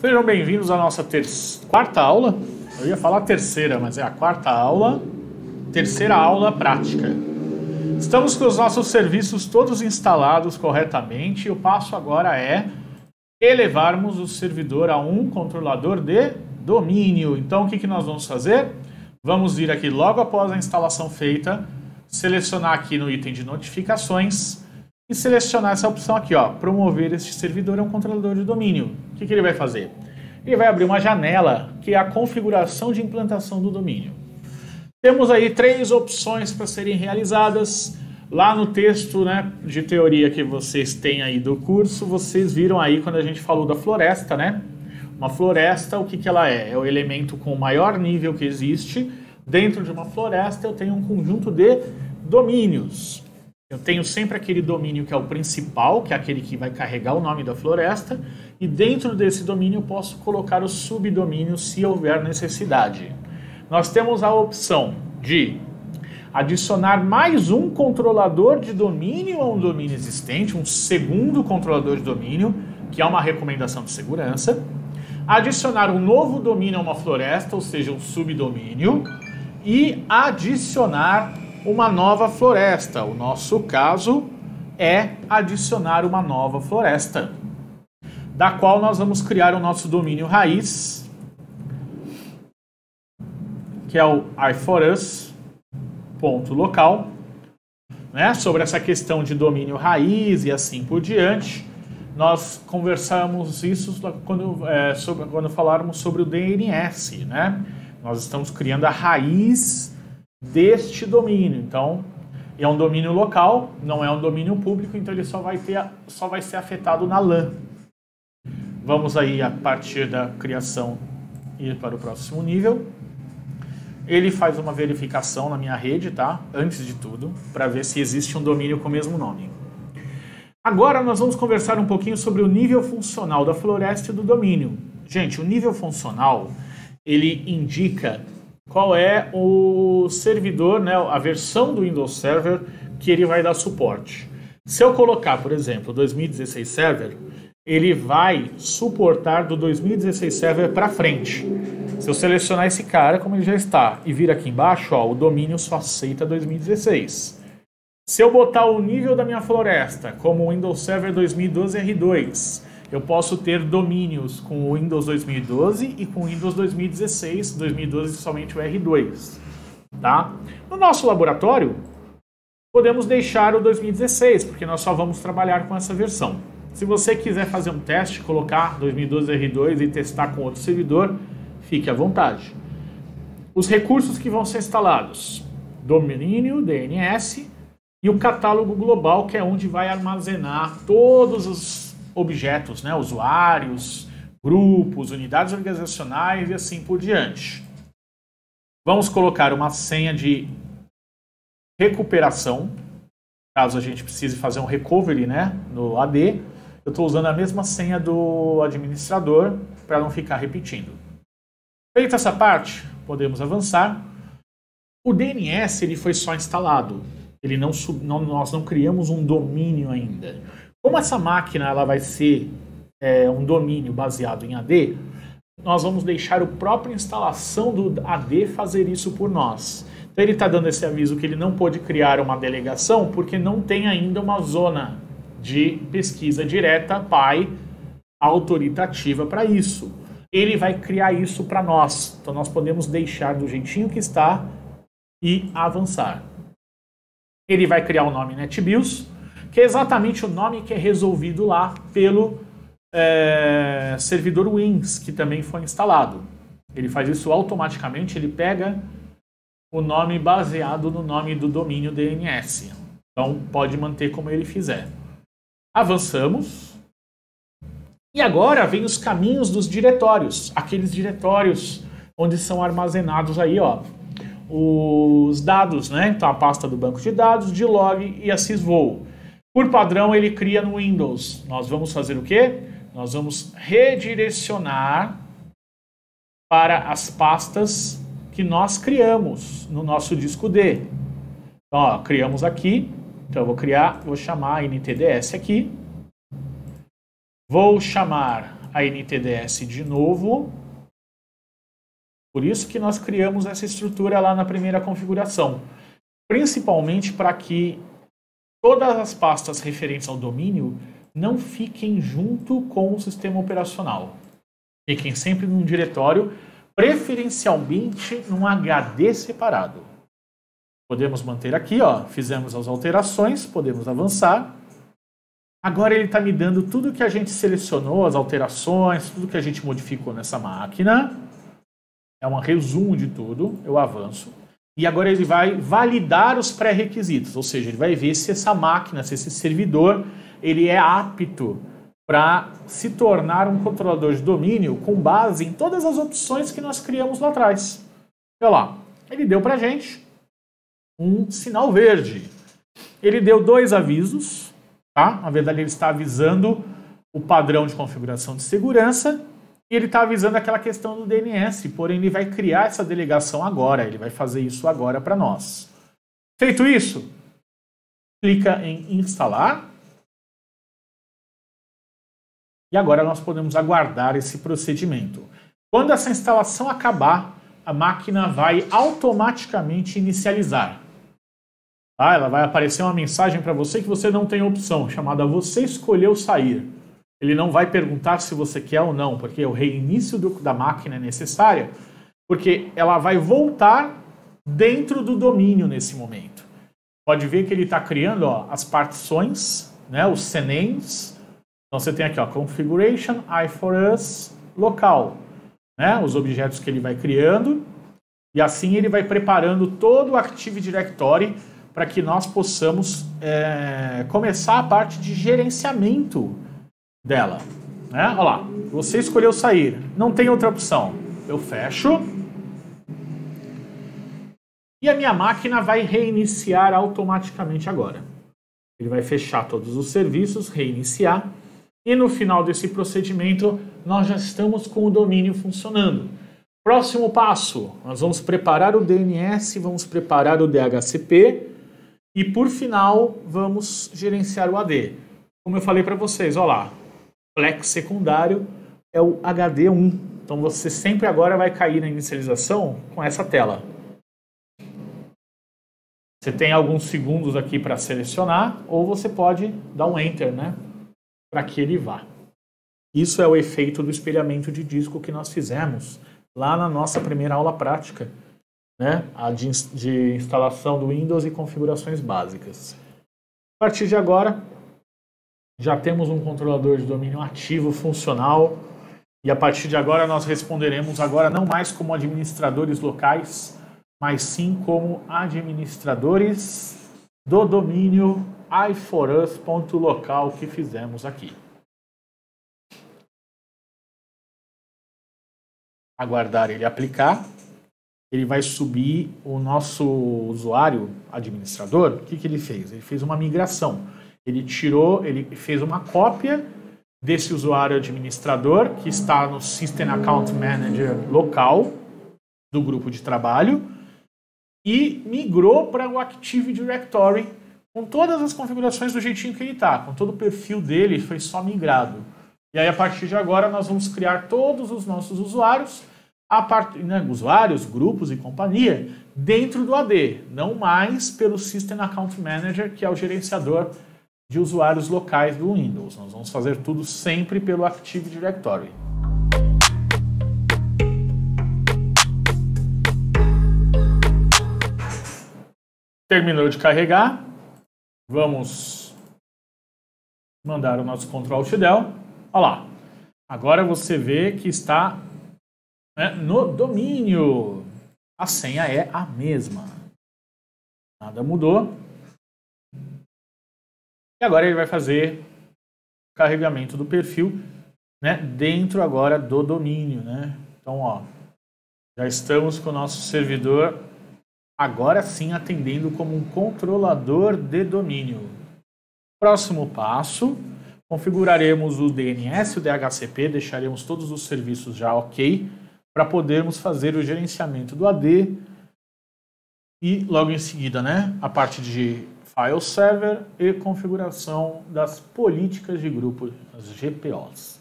Sejam bem-vindos à nossa quarta aula. Eu ia falar terceira, mas é a quarta aula. Terceira aula prática. Estamos com os nossos serviços todos instalados corretamente. E o passo agora é elevarmos o servidor a um controlador de domínio. Então, o que nós vamos fazer? Vamos vir aqui logo após a instalação feita, selecionar aqui no item de notificações e selecionar essa opção aqui, ó, promover este servidor a um controlador de domínio. O que ele vai fazer? Ele vai abrir uma janela que é a configuração de implantação do domínio. Temos aí três opções para serem realizadas. Lá no texto, né, de teoria que vocês têm aí do curso, vocês viram aí quando a gente falou da floresta, né? Uma floresta, o que ela é? É o elemento com o maior nível que existe. Dentro de uma floresta eu tenho um conjunto de domínios. Eu tenho sempre aquele domínio que é o principal, que é aquele que vai carregar o nome da floresta, e dentro desse domínio eu posso colocar os subdomínios se houver necessidade. Nós temos a opção de adicionar mais um controlador de domínio a um domínio existente, um segundo controlador de domínio, que é uma recomendação de segurança, adicionar um novo domínio a uma floresta, ou seja, um subdomínio, e adicionar uma nova floresta. O nosso caso é adicionar uma nova floresta, da qual nós vamos criar o nosso domínio raiz, que é o iforus.local, né? Sobre essa questão de domínio raiz e assim por diante. Nós conversamos isso quando falarmos sobre o DNS, né? Nós estamos criando a raiz deste domínio. Então, é um domínio local, não é um domínio público, então ele só vai ser afetado na LAN. Vamos aí, a partir da criação, ir para o próximo nível. Ele faz uma verificação na minha rede, tá? Antes de tudo, para ver se existe um domínio com o mesmo nome. Agora nós vamos conversar um pouquinho sobre o nível funcional da floresta e do domínio. Gente, o nível funcional, ele indica qual é o servidor, né, a versão do Windows Server que ele vai dar suporte. Se eu colocar, por exemplo, 2016 Server, ele vai suportar do 2016 Server para frente. Se eu selecionar esse cara, como ele já está, e vir aqui embaixo, ó, o domínio só aceita 2016. Se eu botar o nível da minha floresta como Windows Server 2012 R2, eu posso ter domínios com o Windows 2012 e com o Windows 2016, 2012 somente o R2. Tá? No nosso laboratório, podemos deixar o 2016, porque nós só vamos trabalhar com essa versão. Se você quiser fazer um teste, colocar 2012 R2 e testar com outro servidor, fique à vontade. Os recursos que vão ser instalados: domínio, DNS, e o catálogo global, que é onde vai armazenar todos os objetos, né, usuários, grupos, unidades organizacionais e assim por diante. Vamos colocar uma senha de recuperação, caso a gente precise fazer um recovery, né, no AD. Eu estou usando a mesma senha do administrador para não ficar repetindo. Feita essa parte, podemos avançar. O DNS ele foi só instalado. Nós não criamos um domínio ainda. Como essa máquina ela vai ser um domínio baseado em AD, nós vamos deixar a própria instalação do AD fazer isso por nós. Então ele está dando esse aviso que ele não pôde criar uma delegação porque não tem ainda uma zona de pesquisa direta PI autoritativa para isso. Ele vai criar isso para nós. Então nós podemos deixar do jeitinho que está e avançar. Ele vai criar o nome NetBIOS, que é exatamente o nome que é resolvido lá pelo servidor Wins, que também foi instalado. Ele faz isso automaticamente, ele pega o nome baseado no nome do domínio DNS. Então pode manter como ele fizer. Avançamos. E agora vem os caminhos dos diretórios. Aqueles diretórios onde são armazenados aí, ó, os dados, né? Então a pasta do banco de dados, de log e a sysvol. Por padrão ele cria no Windows. Nós vamos fazer o quê? Nós vamos redirecionar para as pastas que nós criamos no nosso disco D. Então, ó, criamos aqui. Então eu vou chamar NTDS aqui. Vou chamar a NTDS de novo. Por isso que nós criamos essa estrutura lá na primeira configuração. Principalmente para que todas as pastas referentes ao domínio não fiquem junto com o sistema operacional. Fiquem sempre num diretório, preferencialmente num HD separado. Podemos manter aqui, ó, fizemos as alterações, podemos avançar. Agora ele está me dando tudo que a gente selecionou, as alterações, tudo que a gente modificou nessa máquina. É um resumo de tudo, eu avanço. E agora ele vai validar os pré-requisitos, ou seja, ele vai ver se essa máquina, se esse servidor, ele é apto para se tornar um controlador de domínio com base em todas as opções que nós criamos lá atrás. Olha lá, ele deu para a gente um sinal verde. Ele deu 2 avisos, tá? Na verdade, ele está avisando o padrão de configuração de segurança e ele está avisando aquela questão do DNS, porém ele vai criar essa delegação agora, ele vai fazer isso agora para nós. Feito isso, clica em instalar. E agora nós podemos aguardar esse procedimento. Quando essa instalação acabar, a máquina vai automaticamente inicializar. Tá? Ela vai aparecer uma mensagem para você que você não tem opção, chamada "Você escolheu sair". Ele não vai perguntar se você quer ou não, porque o reinício da máquina é necessário, porque ela vai voltar dentro do domínio nesse momento. Pode ver que ele está criando, ó, as partições, né, os CNAMEs. Então você tem aqui, ó, Configuration, i4us, local, né, os objetos que ele vai criando, e assim ele vai preparando todo o Active Directory para que nós possamos começar a parte de gerenciamento dela. Né? Olha lá, você escolheu sair, não tem outra opção. Eu fecho. E a minha máquina vai reiniciar automaticamente agora. Ele vai fechar todos os serviços, reiniciar. E no final desse procedimento, nós já estamos com o domínio funcionando. Próximo passo, nós vamos preparar o DNS, vamos preparar o DHCP e, por final, vamos gerenciar o AD. Como eu falei para vocês, olha lá, flex secundário é o HD1. Então você sempre agora vai cair na inicialização com essa tela. Você tem alguns segundos aqui para selecionar ou você pode dar um Enter, né? Para que ele vá. Isso é o efeito do espelhamento de disco que nós fizemos lá na nossa primeira aula prática, né? A de instalação do Windows e configurações básicas. A partir de agora, já temos um controlador de domínio ativo, funcional, e a partir de agora nós responderemos agora não mais como administradores locais, mas sim como administradores do domínio i4us.local que fizemos aqui. Aguardar ele aplicar. Ele vai subir o nosso usuário administrador. O que ele fez? Ele fez uma migração. Ele fez uma cópia desse usuário administrador que está no System Account Manager local do grupo de trabalho e migrou para o Active Directory com todas as configurações do jeitinho que ele está, com todo o perfil dele, foi só migrado. E aí, a partir de agora, nós vamos criar todos os nossos usuários, usuários, grupos e companhia, dentro do AD, não mais pelo System Account Manager, que é o gerenciador de usuários locais do Windows. Nós vamos fazer tudo sempre pelo Active Directory. Terminou de carregar. Vamos mandar o nosso Ctrl+Alt+Del. Olha lá. Agora você vê que está, né, no domínio. A senha é a mesma. Nada mudou. E agora ele vai fazer o carregamento do perfil, né, dentro agora do domínio. Né? Então, ó, já estamos com o nosso servidor agora sim atendendo como um controlador de domínio. Próximo passo, configuraremos o DNS, o DHCP, deixaremos todos os serviços já ok, para podermos fazer o gerenciamento do AD e logo em seguida, né, a parte de file server e configuração das políticas de grupo, as GPOs.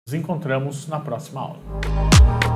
Nos encontramos na próxima aula.